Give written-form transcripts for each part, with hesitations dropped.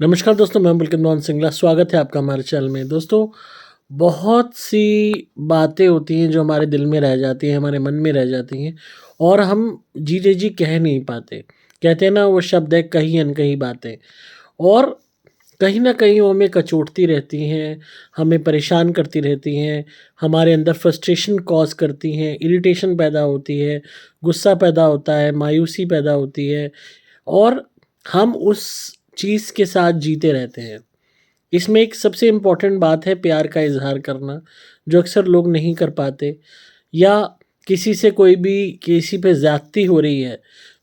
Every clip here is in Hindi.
नमस्कार दोस्तों, मैं पुलकित मोहन सिंगला। स्वागत है आपका हमारे चैनल में। दोस्तों, बहुत सी बातें होती हैं जो हमारे दिल में रह जाती हैं, हमारे मन में रह जाती हैं और हम जी कह नहीं पाते। कहते हैं ना, वो शब्द है कही अनकही बातें। और कहीं न कहीं वो हमें कचोटती रहती हैं, हमें परेशान करती रहती हैं, हमारे अंदर फ्रस्ट्रेशन कॉज़ करती हैं, इरिटेशन पैदा होती है, गुस्सा पैदा होता है, मायूसी पैदा होती है और हम उस चीज़ के साथ जीते रहते हैं। इसमें एक सबसे इम्पोर्टेंट बात है प्यार का इज़हार करना, जो अक्सर लोग नहीं कर पाते। या किसी से कोई भी किसी पे ज़्यादती हो रही है,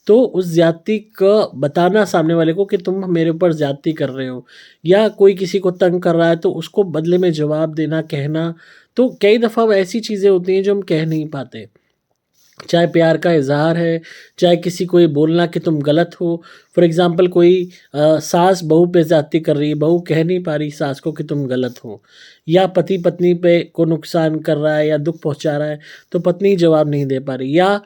तो उस ज़्यादती का बताना सामने वाले को कि तुम मेरे ऊपर ज़्यादती कर रहे हो। या कोई किसी को तंग कर रहा है तो उसको बदले में जवाब देना, कहना। तो कई दफ़ा ऐसी चीज़ें होती हैं जो हम कह नहीं पाते। चाहे प्यार का इज़हार है, चाहे किसी को ये बोलना कि तुम गलत हो। फॉर एग्ज़ाम्पल कोई सास बहू पे ज़्यादती कर रही है, बहू कह नहीं पा रही सास को कि तुम गलत हो। या पति पत्नी पे को नुकसान कर रहा है या दुःख पहुँचा रहा है, तो पत्नी जवाब नहीं दे पा रही। या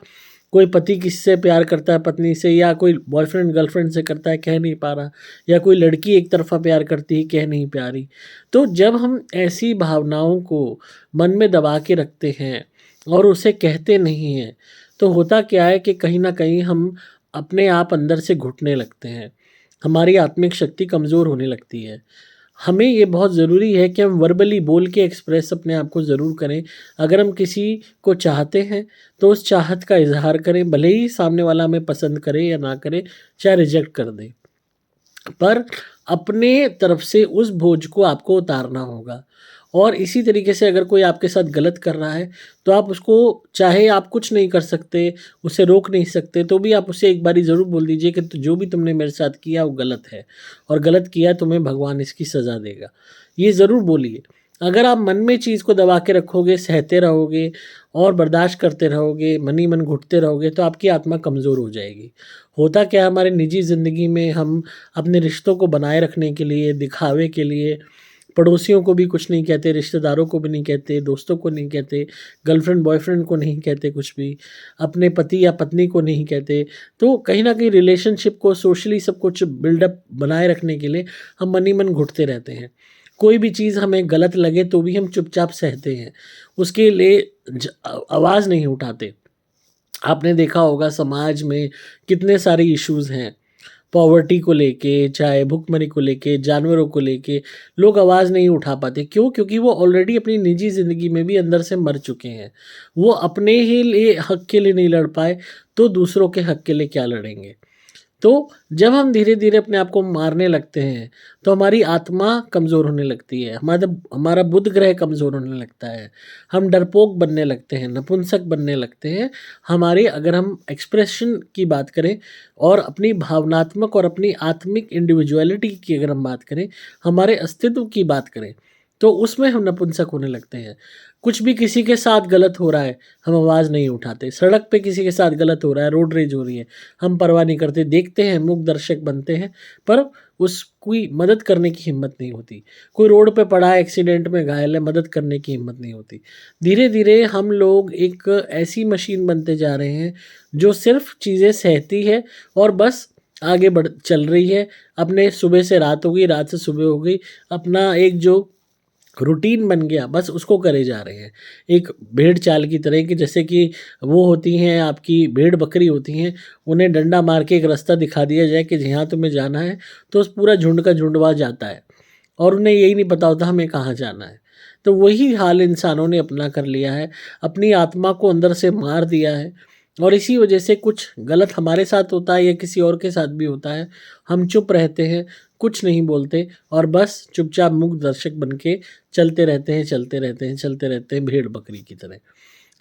कोई पति किसी से प्यार करता है पत्नी से, या कोई बॉयफ्रेंड गर्लफ्रेंड से करता है, कह नहीं पा रहा। या कोई लड़की एक तरफ़ा प्यार करती है, कह नहीं पा रही। तो जब हम ऐसी भावनाओं को मन में दबा के रखते हैं और उसे कहते नहीं हैं, तो होता क्या है कि कहीं न कहीं हम अपने आप अंदर से घुटने लगते हैं। हमारी आत्मिक शक्ति कमज़ोर होने लगती है। हमें ये बहुत ज़रूरी है कि हम वर्बली बोल के एक्सप्रेस अपने आप को ज़रूर करें। अगर हम किसी को चाहते हैं, तो उस चाहत का इज़हार करें, भले ही सामने वाला हमें पसंद करे या ना करे, चाहे रिजेक्ट कर दे। पर अपने तरफ से उस बोझ को आपको उतारना होगा। और इसी तरीके से अगर कोई आपके साथ गलत कर रहा है, तो आप उसको, चाहे आप कुछ नहीं कर सकते, उसे रोक नहीं सकते, तो भी आप उसे एक बारी ज़रूर बोल दीजिए कि जो भी तुमने मेरे साथ किया वो गलत है और गलत किया तुम्हें भगवान इसकी सज़ा देगा। ये ज़रूर बोलिए। अगर आप मन में चीज़ को दबा के रखोगे, सहते रहोगे और बर्दाश्त करते रहोगे, मन ही मन घुटते रहोगे, तो आपकी आत्मा कमज़ोर हो जाएगी। होता क्या है, हमारी निजी ज़िंदगी में हम अपने रिश्तों को बनाए रखने के लिए, दिखावे के लिए, पड़ोसियों को भी कुछ नहीं कहते, रिश्तेदारों को भी नहीं कहते, दोस्तों को नहीं कहते, गर्लफ्रेंड बॉयफ्रेंड को नहीं कहते कुछ भी, अपने पति या पत्नी को नहीं कहते। तो कहीं न कहीं रिलेशनशिप को, सोशली सब कुछ बिल्डअप बनाए रखने के लिए हम मन ही मन घुटते रहते हैं। कोई भी चीज़ हमें गलत लगे तो भी हम चुपचाप सहते हैं, उसके लिए आवाज़ नहीं उठाते। आपने देखा होगा समाज में कितने सारे इश्यूज़ हैं। पॉवर्टी को लेके, चाहे भुखमरी को लेके, जानवरों को लेके, लोग आवाज़ नहीं उठा पाते। क्यों? क्योंकि वो ऑलरेडी अपनी निजी ज़िंदगी में भी अंदर से मर चुके हैं। वो अपने ही लिए हक़ के लिए नहीं लड़ पाए, तो दूसरों के हक़ के लिए क्या लड़ेंगे? तो जब हम धीरे-धीरे अपने आप को मारने लगते हैं, तो हमारी आत्मा कमज़ोर होने लगती है, हमारा हमारा बुध ग्रह कमज़ोर होने लगता है, हम डरपोक बनने लगते हैं, नपुंसक बनने लगते हैं। हमारे, अगर हम एक्सप्रेशन की बात करें और अपनी भावनात्मक और अपनी आत्मिक इंडिविजुअलिटी की अगर हम बात करें, हमारे अस्तित्व की बात करें, तो उसमें हम नपुंसक होने लगते हैं। कुछ भी किसी के साथ गलत हो रहा है, हम आवाज़ नहीं उठाते। सड़क पे किसी के साथ गलत हो रहा है, रोड रेज हो रही है, हम परवाह नहीं करते, देखते हैं, मूक दर्शक बनते हैं, पर उसकी मदद करने की हिम्मत नहीं होती। कोई रोड पे पड़ा है, एक्सीडेंट में घायल है, मदद करने की हिम्मत नहीं होती। धीरे-धीरे हम लोग एक ऐसी मशीन बनते जा रहे हैं, जो सिर्फ़ चीज़ें सहती है और बस आगे बढ़ चल रही है। अपने सुबह से रात हो गई, रात से सुबह हो गई, अपना एक जो रूटीन बन गया, बस उसको करे जा रहे हैं। एक भेड़ चाल की तरह, कि जैसे कि वो होती हैं, आपकी भेड़ बकरी होती हैं, उन्हें डंडा मार के एक रास्ता दिखा दिया जाए कि यहाँ तुम्हें जाना है, तो उस पूरा झुंड का झुंड वहाँ जाता है और उन्हें यही नहीं पता होता हमें कहाँ जाना है। तो वही हाल इंसानों ने अपना कर लिया है, अपनी आत्मा को अंदर से मार दिया है और इसी वजह से कुछ गलत हमारे साथ होता है या किसी और के साथ भी होता है। हम चुप रहते हैं, कुछ नहीं बोलते और बस चुपचाप मूक दर्शक बन के चलते रहते हैं, चलते रहते हैं, चलते रहते हैं, भेड़ बकरी की तरह।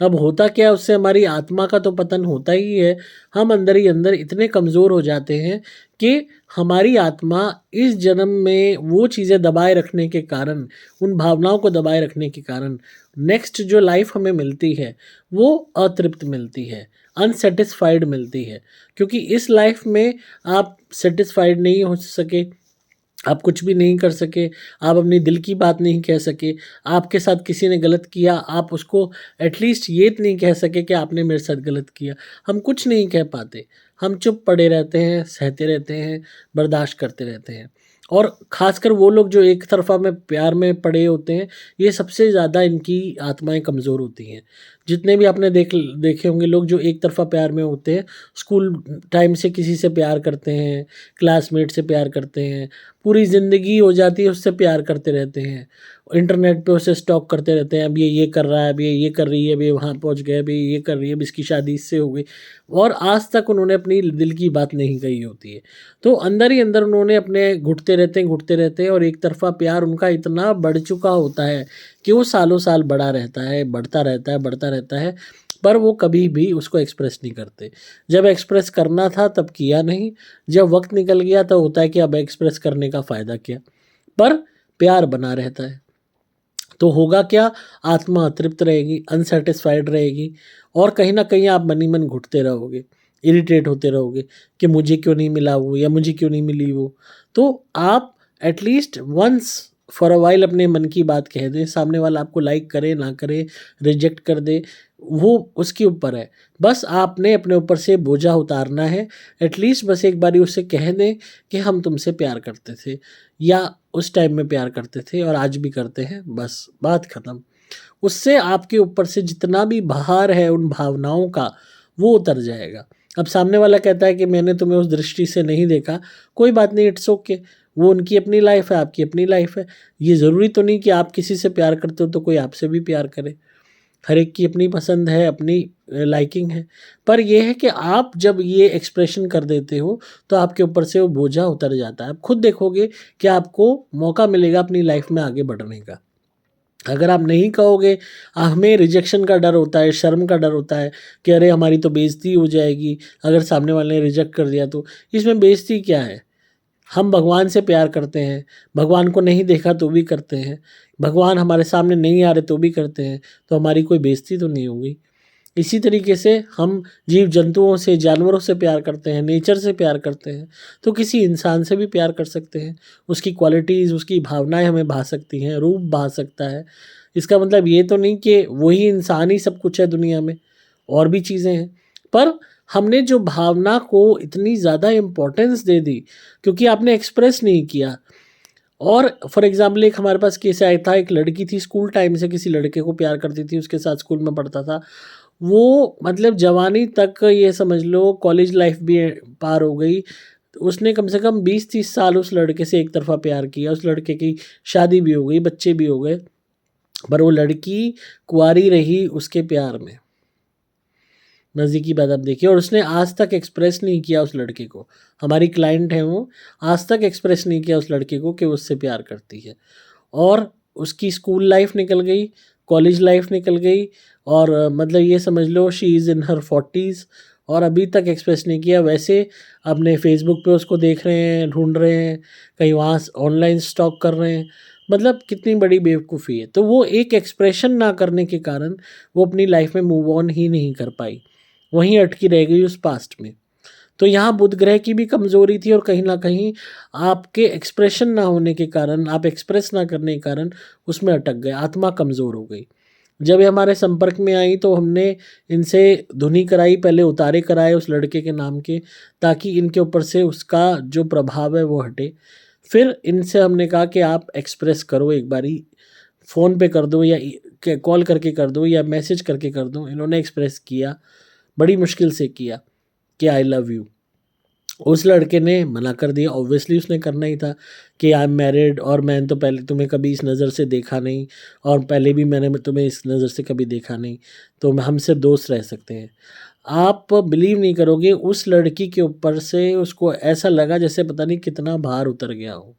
अब होता क्या है, उससे हमारी आत्मा का तो पतन होता ही है। हम अंदर ही अंदर इतने कमज़ोर हो जाते हैं कि हमारी आत्मा इस जन्म में वो चीज़ें दबाए रखने के कारण, उन भावनाओं को दबाए रखने के कारण, नेक्स्ट जो लाइफ हमें मिलती है, वो अतृप्त मिलती है, अनसैटिस्फाइड मिलती है। क्योंकि इस लाइफ में आप सैटिस्फाइड नहीं हो सके, आप कुछ भी नहीं कर सके, आप अपनी दिल की बात नहीं कह सके, आपके साथ किसी ने गलत किया, आप उसको एटलीस्ट ये नहीं कह सके कि आपने मेरे साथ गलत किया। हम कुछ नहीं कह पाते। हम चुप पड़े रहते हैं, सहते रहते हैं, बर्दाश्त करते रहते हैं। और ख़ासकर वो लोग जो एक तरफ़ा में प्यार में पड़े होते हैं, ये सबसे ज़्यादा इनकी आत्माएँ कमज़ोर होती हैं। जितने भी आपने देखे होंगे लोग जो एक तरफ़ा प्यार में होते हैं, स्कूल टाइम से किसी से प्यार करते हैं, क्लासमेट से प्यार करते हैं, पूरी ज़िंदगी हो जाती है उससे प्यार करते रहते हैं। इंटरनेट पे उसे स्टॉक करते रहते हैं, अब ये कर रहा है, अब ये कर रही है, अब ये वहाँ पहुँच गया, अब ये कर रही है, अब इसकी शादी इससे हो गई, और आज तक उन्होंने अपनी दिल की बात नहीं कही होती है। तो अंदर ही अंदर उन्होंने अपने घुटते रहते हैं और एक तरफ़ा प्यार उनका इतना बढ़ चुका होता है कि वो सालों साल बढ़ा रहता है, बढ़ता रहता है, बढ़ता रहता है, पर वो कभी भी उसको एक्सप्रेस नहीं करते। जब एक्सप्रेस करना था तब किया नहीं, जब वक़्त निकल गया तो होता है कि अब एक्सप्रेस करने का फ़ायदा क्या? पर प्यार बना रहता है। तो होगा क्या? आत्मा अतृप्त रहेगी, अनसैटिस्फाइड रहेगी, और कहीं न कहीं आप मन ही मन घुटते रहोगे, इरिटेट होते रहोगे कि मुझे क्यों नहीं मिला वो, या मुझे क्यों नहीं मिली वो। तो आप at least once for a while अपने मन की बात कह दें, सामने वाला आपको लाइक करे, ना करे, रिजेक्ट कर दे, वो उसके ऊपर है। बस आपने अपने ऊपर से बोझा उतारना है। एटलीस्ट बस एक बारी उसे कह दें कि हम तुमसे प्यार करते थे, या उस टाइम में प्यार करते थे और आज भी करते हैं, बस बात ख़त्म। उससे आपके ऊपर से जितना भी भार है उन भावनाओं का, वो उतर जाएगा। अब सामने वाला कहता है कि मैंने तुम्हें उस दृष्टि से नहीं देखा, कोई बात नहीं, इट्स ओके। वो उनकी अपनी लाइफ़ है, आपकी अपनी लाइफ़ है। ये ज़रूरी तो नहीं कि आप किसी से प्यार करते हो तो कोई आपसे भी प्यार करे। हर एक की अपनी पसंद है, अपनी लाइकिंग है। पर ये है कि आप जब ये एक्सप्रेशन कर देते हो, तो आपके ऊपर से वो बोझा उतर जाता है। आप खुद देखोगे कि आपको मौका मिलेगा अपनी लाइफ़ में आगे बढ़ने का। अगर आप नहीं कहोगे, हमें रिजेक्शन का डर होता है, शर्म का डर होता है कि अरे हमारी तो बेइज़्ती हो जाएगी, अगर सामने वाले ने रिजेक्ट कर दिया तो। इसमें बेइज़्ती क्या है? हम भगवान से प्यार करते हैं, भगवान को नहीं देखा तो भी करते हैं, भगवान हमारे सामने नहीं आ रहे तो भी करते हैं, तो हमारी कोई बेइज़्ती तो नहीं होगी। इसी तरीके से हम जीव-जंतुओं से, जानवरों से प्यार करते हैं, नेचर से प्यार करते हैं, तो किसी इंसान से भी प्यार कर सकते हैं। उसकी क्वालिटीज़, उसकी भावनाएँ हमें भा सकती हैं, रूप भा सकता है। इसका मतलब ये तो नहीं कि वही इंसान ही सब कुछ है दुनिया में, और भी चीज़ें हैं। पर हमने जो भावना को इतनी ज़्यादा इम्पोर्टेंस दे दी, क्योंकि आपने एक्सप्रेस नहीं किया। और फॉर एग्ज़ाम्पल एक हमारे पास केस आया था, एक लड़की थी स्कूल टाइम से किसी लड़के को प्यार करती थी, उसके साथ स्कूल में पढ़ता था। वो मतलब जवानी तक, ये समझ लो कॉलेज लाइफ़ भी पार हो गई। उसने कम से कम 20-30 साल उस लड़के से एक तरफ़ा प्यार किया, उस लड़के की शादी भी हो गई, बच्चे भी हो गए, पर वो लड़की कुँवारी रही उसके प्यार में। मज़े की बात आप देखिए, और उसने आज तक एक्सप्रेस नहीं किया उस लड़के को। हमारी क्लाइंट है वो, आज तक एक्सप्रेस नहीं किया उस लड़के को कि वो उससे प्यार करती है। और उसकी स्कूल लाइफ निकल गई, कॉलेज लाइफ निकल गई, और मतलब ये समझ लो she is in her 40s, और अभी तक एक्सप्रेस नहीं किया। वैसे अपने फेसबुक पे उसको देख रहे हैं, ढूँढ रहे हैं, कहीं वहाँ ऑनलाइन स्टॉक कर रहे हैं। मतलब कितनी बड़ी बेवकूफ़ी है। तो वो एक एक्सप्रेशन ना करने के कारण वो अपनी लाइफ में मूव ऑन ही नहीं कर पाई, वहीं अटकी रह गई उस पास्ट में। तो यहाँ बुध ग्रह की भी कमज़ोरी थी, और कहीं न कहीं आपके एक्सप्रेशन ना होने के कारण, आप एक्सप्रेस ना करने के कारण उसमें अटक गए, आत्मा कमज़ोर हो गई। जब ये हमारे संपर्क में आई तो हमने इनसे धुनी कराई, पहले उतारे कराए उस लड़के के नाम के, ताकि इनके ऊपर से उसका जो प्रभाव है वो हटे। फिर इनसे हमने कहा कि आप एक्सप्रेस करो एक बारी, फ़ोन पे कर दो, या कॉल करके कर दो, या मैसेज करके कर दो। इन्होंने एक्सप्रेस किया, बड़ी मुश्किल से किया कि आई लव यू। उस लड़के ने मना कर दिया, ऑब्वियसली उसने करना ही था कि आई एम मैरिड, और मैंने तो पहले तुम्हें कभी इस नज़र से देखा नहीं, और पहले भी मैंने तुम्हें इस नज़र से कभी देखा नहीं, तो हम सिर्फ दोस्त रह सकते हैं। आप बिलीव नहीं करोगे, उस लड़की के ऊपर से उसको ऐसा लगा जैसे पता नहीं कितना भार उतर गया हो।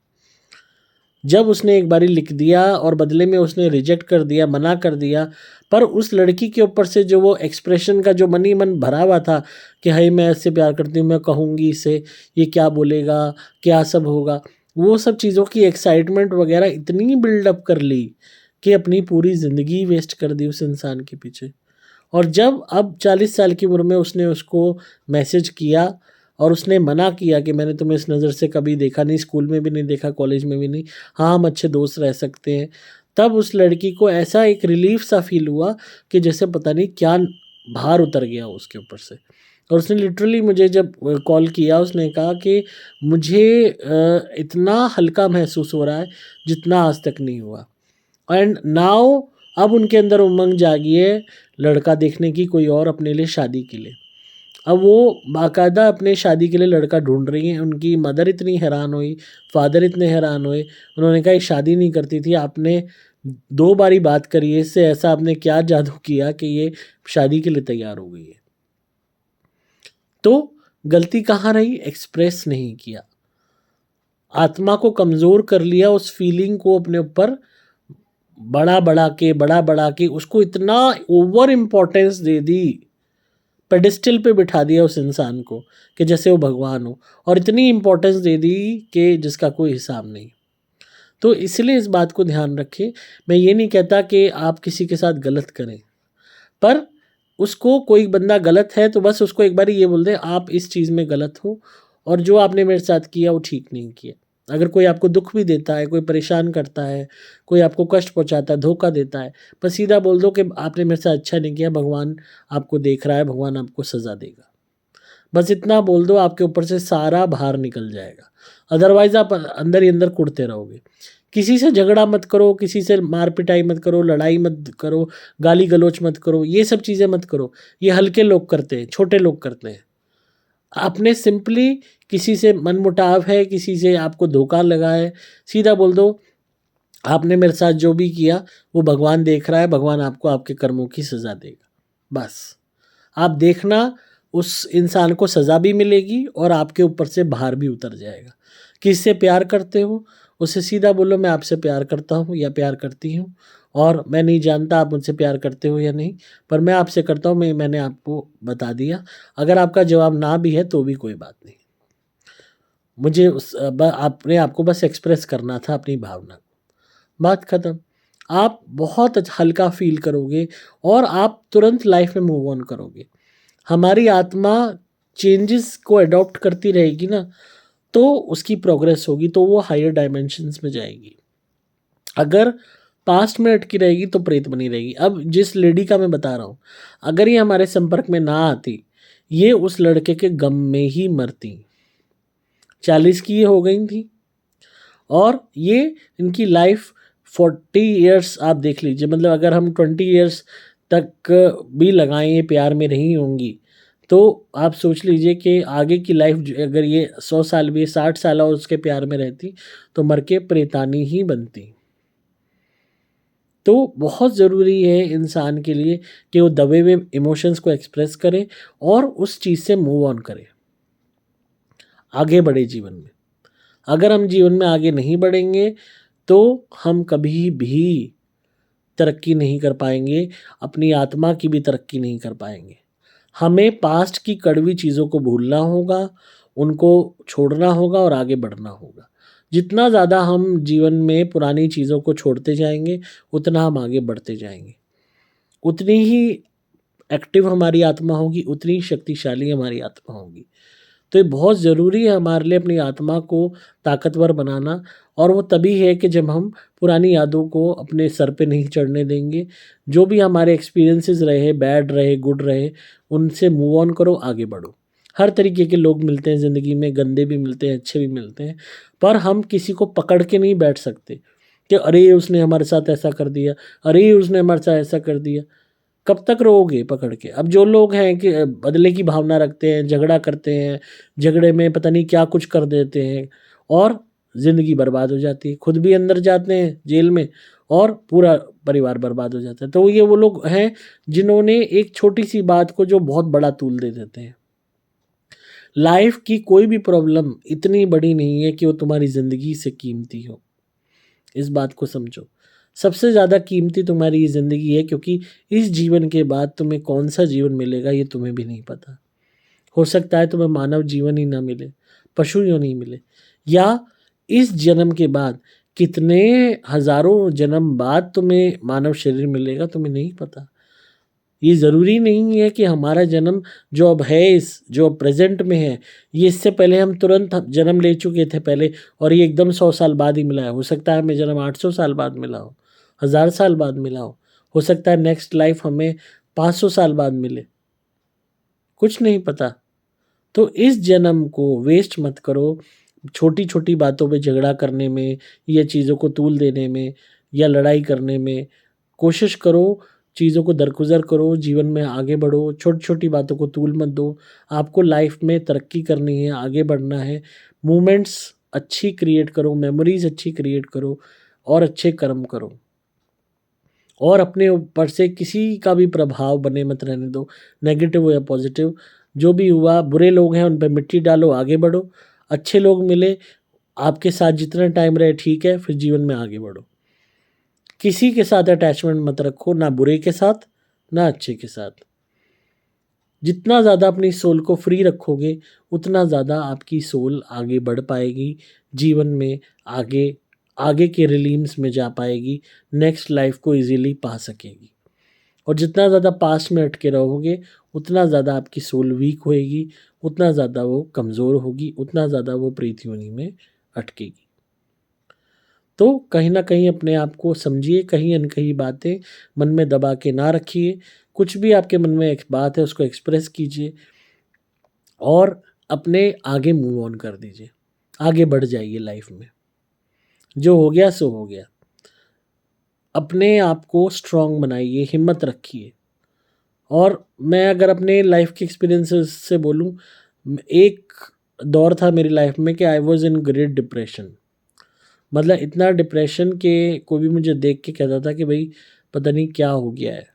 जब उसने एक बारी लिख दिया और बदले में उसने रिजेक्ट कर दिया, मना कर दिया, पर उस लड़की के ऊपर से जो वो एक्सप्रेशन का जो मन ही मन भरा हुआ था कि हाय मैं इससे प्यार करती हूँ, मैं कहूँगी इसे, ये क्या बोलेगा, क्या सब होगा, वो सब चीज़ों की एक्साइटमेंट वगैरह इतनी बिल्डअप कर ली कि अपनी पूरी ज़िंदगी वेस्ट कर दी उस इंसान के पीछे। और जब अब 40 साल की उम्र में उसने उसको मैसेज किया और उसने मना किया कि मैंने तुम्हें इस नज़र से कभी देखा नहीं, स्कूल में भी नहीं देखा, कॉलेज में भी नहीं, हाँ हम अच्छे दोस्त रह सकते हैं, तब उस लड़की को ऐसा एक रिलीफ सा फील हुआ कि जैसे पता नहीं क्या भार उतर गया उसके ऊपर से। और उसने लिटरली मुझे जब कॉल किया, उसने कहा कि मुझे इतना हल्का महसूस हो रहा है जितना आज तक नहीं हुआ। एंड नाउ अब उनके अंदर उमंग जागी है लड़का देखने की, कोई और अपने लिए शादी के लिए। अब वो बाकायदा अपने शादी के लिए लड़का ढूंढ रही हैं। उनकी मदर इतनी हैरान हुई, फादर इतने हैरान हुए। उन्होंने कहा ये शादी नहीं करती थी, आपने 2 बारी बात करी है इससे, ऐसा आपने क्या जादू किया कि ये शादी के लिए तैयार हो गई है। तो गलती कहाँ रही? एक्सप्रेस नहीं किया, आत्मा को कमज़ोर कर लिया, उस फीलिंग को अपने ऊपर बड़ा बड़ा के उसको इतना ओवर इम्पोर्टेंस दे दी, पेडिस्टल पे बिठा दिया उस इंसान को कि जैसे वो भगवान हो, और इतनी इम्पोर्टेंस दे दी कि जिसका कोई हिसाब नहीं। तो इसलिए इस बात को ध्यान रखें। मैं ये नहीं कहता कि आप किसी के साथ गलत करें, पर उसको कोई बंदा गलत है तो बस उसको एक बार ये बोल दें आप इस चीज़ में गलत हो और जो आपने मेरे साथ किया वो ठीक नहीं किया। अगर कोई आपको दुख भी देता है, कोई परेशान करता है, कोई आपको कष्ट पहुंचाता है, धोखा देता है, बस सीधा बोल दो कि आपने मेरे साथ अच्छा नहीं किया, भगवान आपको देख रहा है, भगवान आपको सज़ा देगा। बस इतना बोल दो, आपके ऊपर से सारा भार निकल जाएगा। अदरवाइज़ आप अंदर ही अंदर कुढ़ते रहोगे। किसी से झगड़ा मत करो, किसी से मार पिटाई मत करो, लड़ाई मत करो, गाली गलौच मत करो, ये सब चीज़ें मत करो। ये हल्के लोग करते हैं, छोटे लोग करते हैं। आपने सिंपली किसी से मनमुटाव है, किसी से आपको धोखा लगा है, सीधा बोल दो आपने मेरे साथ जो भी किया वो भगवान देख रहा है, भगवान आपको आपके कर्मों की सज़ा देगा। बस आप देखना, उस इंसान को सज़ा भी मिलेगी और आपके ऊपर से भार भी उतर जाएगा। किससे प्यार करते हो उससे सीधा बोलो मैं आपसे प्यार करता हूँ या प्यार करती हूँ, और मैं नहीं जानता आप मुझसे प्यार करते हो या नहीं, पर मैं आपसे करता हूँ, मैंने आपको बता दिया। अगर आपका जवाब ना भी है तो भी कोई बात नहीं, मुझे अपने आपको बस एक्सप्रेस करना था अपनी भावना, बात ख़त्म। आप बहुत हल्का फील करोगे और आप तुरंत लाइफ में मूव ऑन करोगे। हमारी आत्मा चेंजेस को अडॉप्ट करती रहेगी ना, तो उसकी प्रोग्रेस होगी, तो वो हायर डायमेंशंस में जाएगी। अगर पास्ट में अटकी रहेगी तो प्रेत बनी रहेगी। अब जिस लेडी का मैं बता रहा हूँ, अगर ये हमारे संपर्क में ना आती, ये उस लड़के के गम में ही मरती। 40 की ये हो गई थी और ये इनकी लाइफ 40 ईयर्स आप देख लीजिए। मतलब अगर हम 20 ईयर्स तक भी लगाएं ये प्यार में रही होंगी, तो आप सोच लीजिए कि आगे की लाइफ अगर ये 100 साल भी 60 साल और उसके प्यार में रहती तो मर के प्रेतानी ही बनती। तो बहुत ज़रूरी है इंसान के लिए कि वो दबे हुए इमोशंस को एक्सप्रेस करे और उस चीज़ से मूव ऑन करे, आगे बढ़े जीवन में। अगर हम जीवन में आगे नहीं बढ़ेंगे तो हम कभी भी तरक्की नहीं कर पाएंगे, अपनी आत्मा की भी तरक्की नहीं कर पाएंगे। हमें पास्ट की कड़वी चीज़ों को भूलना होगा, उनको छोड़ना होगा और आगे बढ़ना होगा। जितना ज़्यादा हम जीवन में पुरानी चीज़ों को छोड़ते जाएंगे, उतना हम आगे बढ़ते जाएंगे। उतनी ही एक्टिव हमारी आत्मा होगी, उतनी ही शक्तिशाली हमारी आत्मा होगी। तो ये बहुत ज़रूरी है हमारे लिए अपनी आत्मा को ताकतवर बनाना, और वो तभी है कि जब हम पुरानी यादों को अपने सर पे नहीं चढ़ने देंगे। जो भी हमारे एक्सपीरियंसेस रहे, बैड रहे, गुड रहे, उनसे मूव ऑन करो, आगे बढ़ो। हर तरीके के लोग मिलते हैं ज़िंदगी में, गंदे भी मिलते हैं, अच्छे भी मिलते हैं, पर हम किसी को पकड़ के नहीं बैठ सकते कि अरे उसने हमारे साथ ऐसा कर दिया, अरे उसने हमारे साथ ऐसा कर दिया। कब तक रहोगे पकड़ के? अब जो लोग हैं कि बदले की भावना रखते हैं, झगड़ा करते हैं, झगड़े में पता नहीं क्या कुछ कर देते हैं और ज़िंदगी बर्बाद हो जाती है। खुद भी अंदर जाते हैं जेल में और पूरा परिवार बर्बाद हो जाता है। तो ये वो लोग हैं जिन्होंने एक छोटी-सी बात को जो बहुत बड़ा तूल दे देते हैं। लाइफ़ की कोई भी प्रॉब्लम इतनी बड़ी नहीं है कि वो तुम्हारी ज़िंदगी से कीमती हो। इस बात को समझो। सबसे ज़्यादा कीमती तुम्हारी ये ज़िंदगी है, क्योंकि इस जीवन के बाद तुम्हें कौन-सा जीवन मिलेगा ये तुम्हें भी नहीं पता। हो सकता है तुम्हें मानव जीवन ही ना मिले, पशु योनि मिले, या इस जन्म के बाद कितने हज़ारों जन्म बाद तुम्हें मानव शरीर मिलेगा तुम्हें नहीं पता। ये ज़रूरी नहीं है कि हमारा जन्म जो अब है, इस जो प्रेज़ेंट में है, ये इससे पहले हम तुरंत जन्म ले चुके थे पहले और ये एकदम 100 साल बाद ही मिला है। हो सकता है हमें जन्म 800 साल बाद मिला हो, 1000 साल बाद मिला हो सकता है नेक्स्ट लाइफ हमें 500 साल बाद मिले। कुछ नहीं पता। तो इस जन्म को वेस्ट मत करो छोटी छोटी बातों पे झगड़ा करने में या चीज़ों को तूल देने में या लड़ाई करने में। कोशिश करो, चीज़ों को दरगुजर करो, जीवन में आगे बढ़ो, छोटी छोटी बातों को तूल मत दो। आपको लाइफ में तरक्की करनी है, आगे बढ़ना है, मोमेंट्स अच्छी क्रिएट करो, मेमोरीज अच्छी क्रिएट करो और अच्छे कर्म करो। और अपने ऊपर से किसी का भी प्रभाव बने मत रहने दो, नेगेटिव हो या पॉजिटिव। जो भी हुआ, बुरे लोग हैं उन पे मिट्टी डालो, आगे बढ़ो। अच्छे लोग मिले, आपके साथ जितना टाइम रहे ठीक है, फिर जीवन में आगे बढ़ो। किसी के साथ अटैचमेंट मत रखो, ना बुरे के साथ ना अच्छे के साथ। जितना ज़्यादा अपनी सोल को फ्री रखोगे उतना ज़्यादा आपकी सोल आगे बढ़ पाएगी, जीवन में आगे आगे के रिलीम्स में जा पाएगी, नेक्स्ट लाइफ को इजीली पा सकेगी। और जितना ज़्यादा पास्ट में अटके रहोगे उतना ज़्यादा आपकी सोल वीक होएगी, उतना ज़्यादा वो कमज़ोर होगी, उतना ज़्यादा वो प्रीत योनि में अटकेगी। तो कहीं ना कहीं अपने आप को समझिए, कहीं न कहीं बातें मन में दबा के ना रखिए। कुछ भी आपके मन में एक बात है उसको एक्सप्रेस कीजिए और अपने आगे मूव ऑन कर दीजिए, आगे बढ़ जाइए लाइफ में। जो हो गया सो हो गया। अपने आप को स्ट्रांग बनाइए, हिम्मत रखिए। और मैं अगर अपने लाइफ के एक्सपीरियंसेस से बोलूँ, एक दौर था मेरी लाइफ में कि I was in great depression. मतलब इतना डिप्रेशन के कोई भी मुझे देख के कहता था कि भाई पता नहीं क्या हो गया है।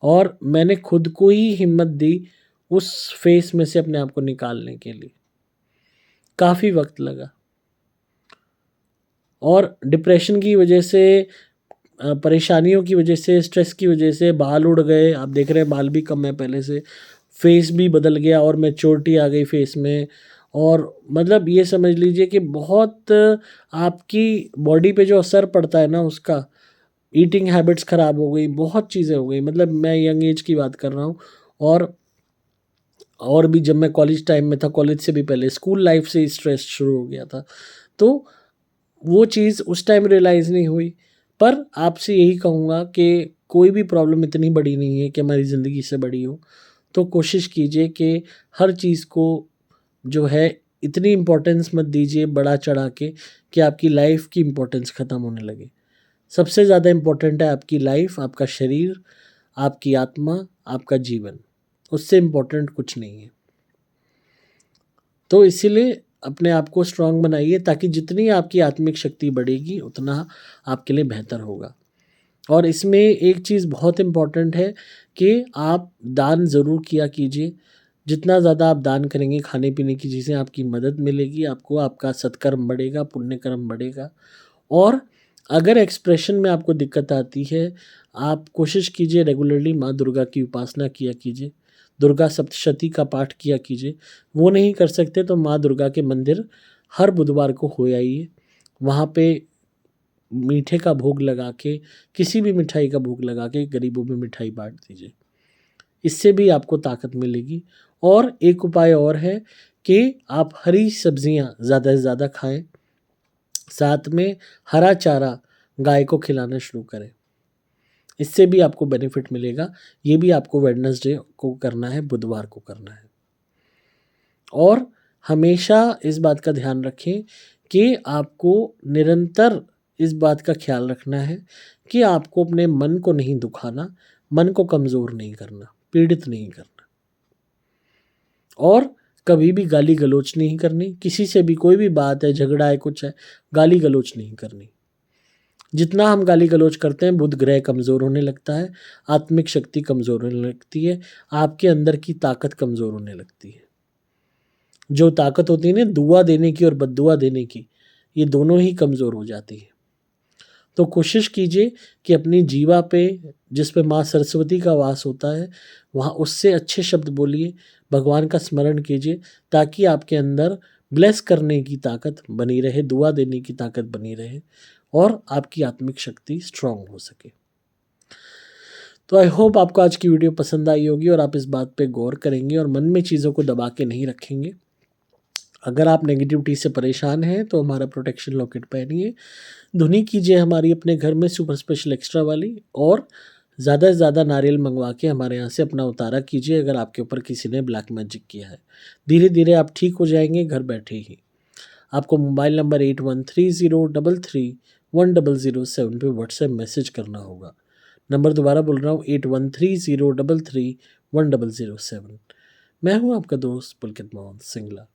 और मैंने खुद को ही हिम्मत दी उस फेस में से अपने आप को निकालने के लिए। काफ़ी वक्त लगा और डिप्रेशन की वजह से, परेशानियों की वजह से, स्ट्रेस की वजह से बाल उड़ गए। आप देख रहे हैं बाल भी कम है पहले से, फेस भी बदल गया और मैच्योरिटी आ गई फेस में। और मतलब ये समझ लीजिए कि बहुत आपकी बॉडी पे जो असर पड़ता है ना उसका, ईटिंग हैबिट्स ख़राब हो गई, बहुत चीज़ें हो गई। मतलब मैं यंग एज की बात कर रहा हूँ। और भी जब मैं कॉलेज टाइम में था, कॉलेज से भी पहले स्कूल लाइफ से ही स्ट्रेस शुरू हो गया था। तो वो चीज़ उस टाइम रियलाइज़ नहीं हुई। पर आपसे यही कहूँगा कि कोई भी प्रॉब्लम इतनी बड़ी नहीं है कि हमारी ज़िंदगी से बड़ी हो। तो कोशिश कीजिए कि हर चीज़ को जो है इतनी इम्पोर्टेंस मत दीजिए बढ़ा चढ़ा के कि आपकी लाइफ की इम्पोर्टेंस ख़त्म होने लगे। सबसे ज़्यादा इम्पोर्टेंट है आपकी लाइफ, आपका शरीर, आपकी आत्मा, आपका जीवन। उससे इम्पोर्टेंट कुछ नहीं है। तो इसीलिए अपने आप को स्ट्रांग बनाइए, ताकि जितनी आपकी आत्मिक शक्ति बढ़ेगी उतना आपके लिए बेहतर होगा। और इसमें एक चीज़ बहुत इम्पॉर्टेंट है कि आप दान ज़रूर किया कीजिए। जितना ज़्यादा आप दान करेंगे, खाने पीने की चीज़ें, आपकी मदद मिलेगी आपको, आपका सत्कर्म बढ़ेगा, पुण्य कर्म बढ़ेगा। और अगर एक्सप्रेशन में आपको दिक्कत आती है, आप कोशिश कीजिए रेगुलरली माँ दुर्गा की उपासना किया कीजिए, दुर्गा सप्तशती का पाठ किया कीजिए। वो नहीं कर सकते तो माँ दुर्गा के मंदिर हर बुधवार को हो आइए। वहाँ पे मीठे का भोग लगा के, किसी भी मिठाई का भोग लगा के गरीबों में मिठाई बांट दीजिए। इससे भी आपको ताकत मिलेगी। और एक उपाय और है कि आप हरी सब्जियां ज़्यादा से ज़्यादा खाएं, साथ में हरा चारा गाय को खिलाना शुरू करें। इससे भी आपको बेनिफिट मिलेगा। ये भी आपको वेडनेसडे को करना है, बुधवार को करना है। और हमेशा इस बात का ध्यान रखें कि आपको निरंतर इस बात का ख्याल रखना है कि आपको अपने मन को नहीं दुखाना, मन को कमज़ोर नहीं करना, पीड़ित नहीं करना। और कभी भी गाली गलौच नहीं करनी। किसी से भी कोई भी बात है, झगड़ा है, कुछ है, गाली गलौच नहीं करनी। जितना हम गाली गलौच करते हैं बुध ग्रह कमज़ोर होने लगता है, आत्मिक शक्ति कमज़ोर होने लगती है, आपके अंदर की ताकत कमज़ोर होने लगती है। जो ताकत होती है ना दुआ देने की और बद्दुआ देने की, ये दोनों ही कमज़ोर हो जाती है। तो कोशिश कीजिए कि अपनी जीवा पे, जिस पे माँ सरस्वती का वास होता है, वहाँ उससे अच्छे शब्द बोलिए, भगवान का स्मरण कीजिए, ताकि आपके अंदर ब्लेस करने की ताकत बनी रहे, दुआ देने की ताकत बनी रहे और आपकी आत्मिक शक्ति स्ट्रांग हो सके। तो आई होप आपको आज की वीडियो पसंद आई होगी और आप इस बात पे गौर करेंगे और मन में चीज़ों को दबा के नहीं रखेंगे। अगर आप नेगेटिविटी से परेशान हैं तो हमारा प्रोटेक्शन लॉकेट पहनिए, धुनी कीजिए हमारी अपने घर में सुपर स्पेशल एक्स्ट्रा वाली, और ज़्यादा से ज़्यादा नारियल मंगवा के हमारे यहाँ से अपना उतारा कीजिए अगर आपके ऊपर किसी ने ब्लैक मैजिक किया है। धीरे-धीरे आप ठीक हो जाएँगे घर बैठे ही। आपको मोबाइल नंबर 8130331007 पे व्हाट्सएप मैसेज करना होगा। नंबर दोबारा बोल रहा हूँ 8130331007। मैं हूँ आपका दोस्त पुलकित मोहन सिंगला।